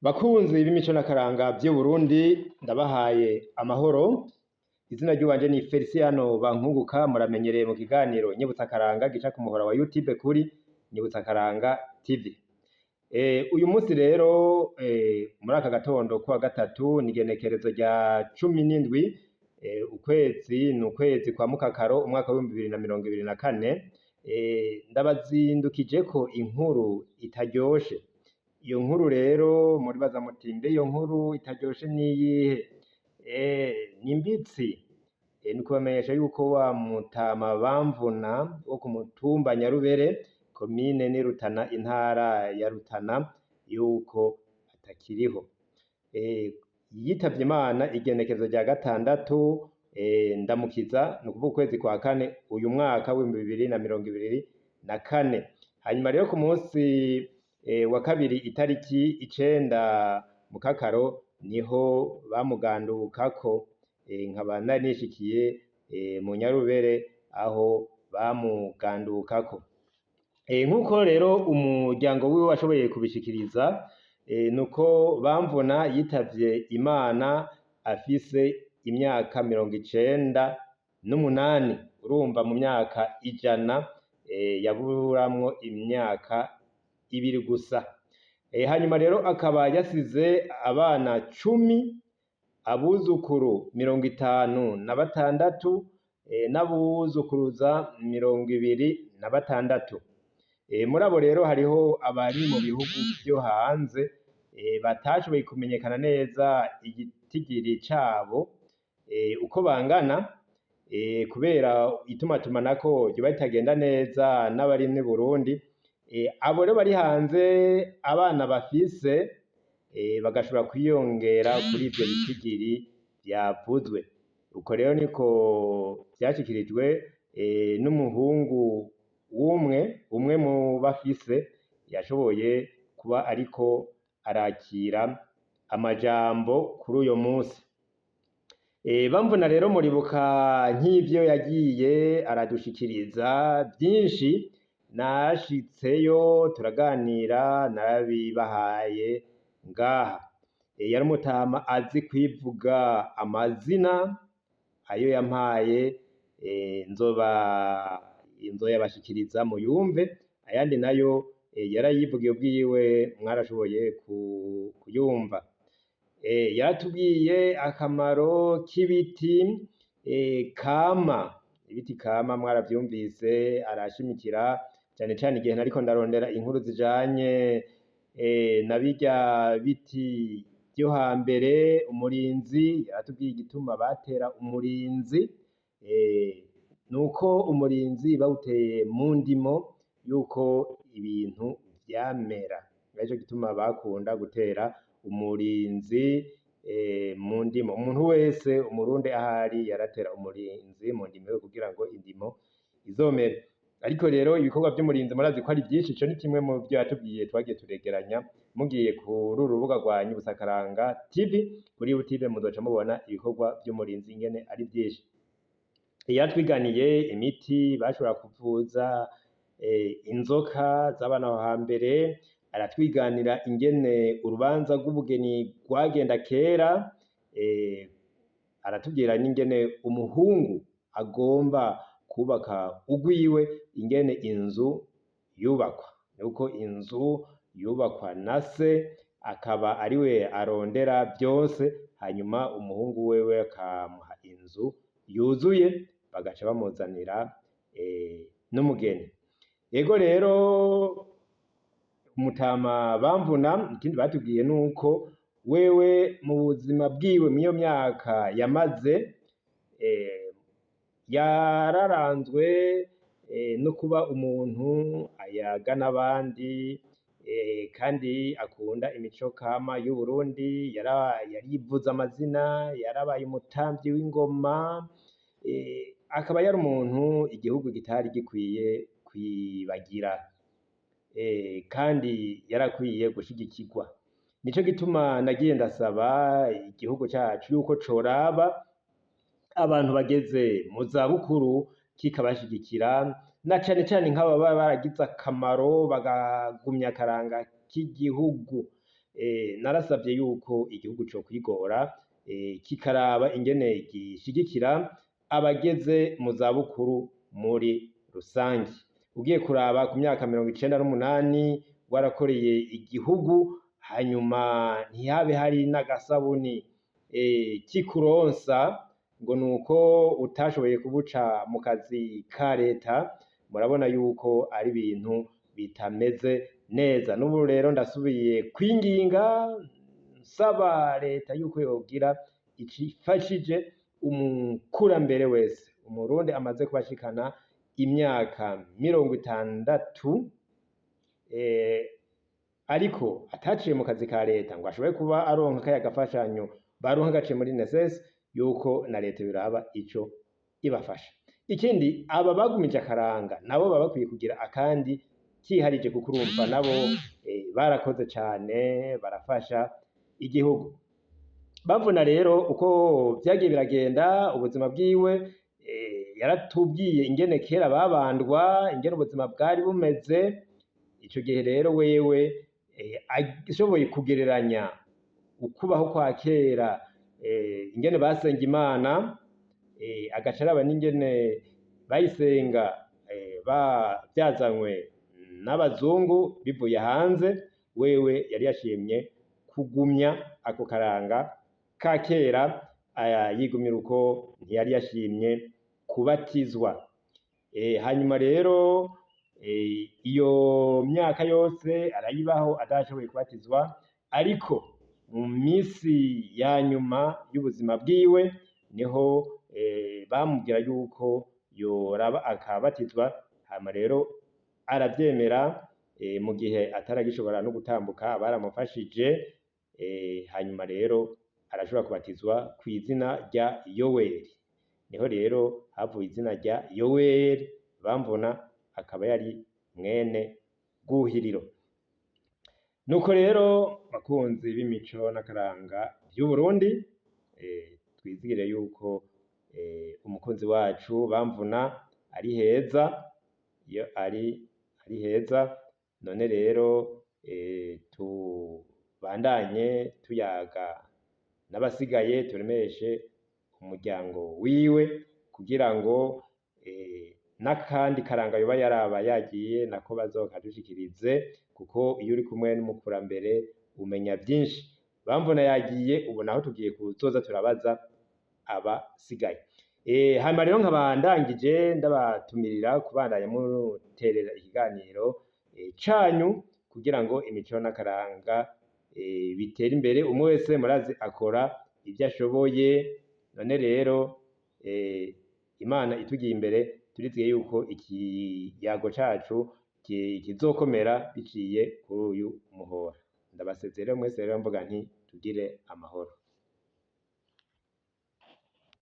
Bakunzi b'imico n'akaranga vy'Uburundi ndabahaye amahoro. Izina ry'iwanje ni Feliciano Bankunguka, muramenyereye mu kiganiro Nyibutsa Akaranga gica ku muhora wa YouTube kuri Nyibutsa Akaranga TV. Uyu munsi rero muri aka gatondo kuwa gatatu ni igenekerezo rya 17 ukwezi ni ukwezi kwa Mukakaro umwaka wa 2024. Ndabazindukijeko inkuru itaryoshe. Iyo nkuru rero muribaza muti mbe iyo nkuru itaryoshe niyihe? Ni mbitsi. Ni kubamenyesha yuko wa Mutama Bamvuna wo ku mutumba Nyarubere komine ni Rutana intara ya Rutana yuko atakiriho. Yitavye Imana igenekerezo rya gatandatu ndamukiza ni ukuvuga ukwezi kwa kane uyu mwaka wa 2024. Hanyuma rero ku munsi wa kabiri itariki 9 Mukakaro niho bamugandukako, nkaba nari nishikiye mu Nyarubere aho bamugandukako. Nkuko rero umuryango wiwe washoboye kubishikiriza, nuko Bamvuna yitavye Imana afise imyaka 98. Urumva mu myaka 100 yaburamwo imyaka 2 gusa. Hanyuma rero akaba yasize abana 10, abuzukuru 56, n'abuzukuruza 26. Muri abo rero hariho abari mu bihugu vyo hanze batashoboye kumenyekana neza igitigiri cabo uko bangana, kubera itumatumanako ryoba ritagenda neza n'abari mu Burundi. Abo rero bari hanze abana bafise bagashobora kwiyongera kuri ivyo bitigiri vyavuzwe. Uko rero niko vyashikirijwe n'umuhungu umwe mu bafise yashoboye kuba ariko arakira amajambo kuri uyo munsi. Bamvuna rero muribuka nk'ivyo yagiye aradushikiriza vyinshi, nashitseyo turaganira narabibahaye ngaha. Yari umutama azi kwivuga amazina, ayo yampaye nzoyabashikiriza muyumve, ayandi nayo yarayivugiye ubwiwe mwarashoboye kuyumva. Yaratubwiye akamaro k'ibiti kama. Ibiti kama mwaravyumvise, arashimikira cane cane igihe nariko ndarondera inkuru zijanye na birya biti vyo hambere, umurinzi. Yaratubwiye igituma batera umurinzi, nuko umurinzi bawuteye mu ndimo yuko ibintu vyamera, arico gituma bakunda gutera umurinzi mu ndimo. Umuntu wese umurundi ahari yaratera umurinzi mu ndimo kugira ngo indimo izomere. Ariko rero ibikorwa vy'umurinzi murazi ko ari vyinshi, ico ni kimwe mu vyo yatubwiye twagiye turegeranya. Mugiye kuri uru rubuga rwa Nyibutsa Akaranga TV, kuri YouTube muzoca mubona ibikorwa vy'umurinzi ingene ari vyinshi. Yatwiganiye imiti bashobora kuvuza inzoka z'abana aho hambere, aratwiganira ingene urubanza rw'ubugeni rwagenda kera, aratubwira n'ingene umuhungu agomba kubaka ugwiwe, ingene inzu yubakwa, nuko inzu yubakwa na se akaba ariwe arondera byose, hanyuma umuhungu wewe akamuha inzu yuzuye, bagaca bamuzanira n'umugeni. Ego rero Umutama Bamvuna ikindi batubwiye nuko wewe mu buzima bwiwe mw'iyo myaka yamaze, yararanzwe no kuba umuntu ayaga n'abandi, kandi akunda imico kama y'Uburundi. Yarivuza amazina, yarabaye umutamvyi w'ingoma, akaba yari umuntu igihugu kitari gikwiye kwibagira, kandi yarakwiye gushigikirwa. Nico gituma nagiye ndasaba igihugu cacu yuko coraba abantu bageze mu zabukuru kikabashigikira, na cane cane nk'aba baba baragize akamaro bagagumya akaranga k'igihugu. narasavye yuko igihugu co kwigora kikaraba ingene gishigikira abageze mu zabukuru muri rusangi. Ugiye kuraba ku myaka 98 warakoreye igihugu, hanyuma ntihabe hari n'agasabuni kikuronsa ngo nuko utashoboye kubuca mu kazi ka leta, murabona yuko ari ibintu bitameze neza. N'ubu rero ndasubiye kwinginga nsaba leta yuko yogira icifashije umukurambere wese, umurundi amaze kubashikana imyaka 60 ariko ataciye mu kazi ka leta ngo ashobore kuba aronka kaya gafashanyo baronka gaciye muri NSS, yuko na leta biraba ico ibafasha. Ikindi, aba bagumije akaranga nabo baba bakwiye kugira akandi kiharije, kuko urumva nabo barakoze cane, barafasha igihugu. Bavuna rero uko vyagiye biragenda ubuzima bwiwe, yaratubwiye ingene kera babandwa, ingene ubuzima bwari bumeze. Ico gihe rero wewe ashoboye kugereranya ukubaho kwa kera, ingene basenga Imana, agaca araba n'ingene bayisenga byazanywe n'abazungu bivuye hanze, wewe yari yashimye kugumya ako karanga ka kera, yigumira uko, ntiyari yashimye kubatizwa. Hanyuma rero iyo myaka yose arayibaho adashoboye kubatizwa, ariko mu misi ya nyuma y'ubuzima bwiwe niho bamubwira yuko yoraba akabatizwa. Hama rero aravyemera, mu gihe ataragishobora no gutambuka baramufashije, hanyuma rero arashobora kubatizwa kw'izina rya Yoweri. Niho rero havuye izina rya Yoweri Bamvuna, akaba yari mwene Bwuhiriro. Nuko rero bakunzi b'imico n'akaranga vy'Uburundi, twizigire yuko umukunzi wacu Bamvuna ari heza, iyo ari heza. None rero tubandanye tuyaga n'abasigaye, turemeshe umuryango wiwe, kugira ngo n'akandi karanga yoba yaraba yagiye nako bazokadushikirize, kuko iyo uri kumwe n'umukurambere umenya vyinshi. Bamvuna yagiye, ubu naho tugiye kuzoza turabaza abasigaye. Hanyuma rero nkaba ndangije ndabatumirira kubandanya muterera ikiganiro canyu, kugira ngo imico n'akaranga bitere imbere. Umwe wese murazi akora ivyo ashoboye. None rero Imana itugiye imbere, turiziye yuko ikiyago cacu kizokomera biciye kuri uyu muhora. Ndabasezera mwese rero mvuga nti tugire amahoro.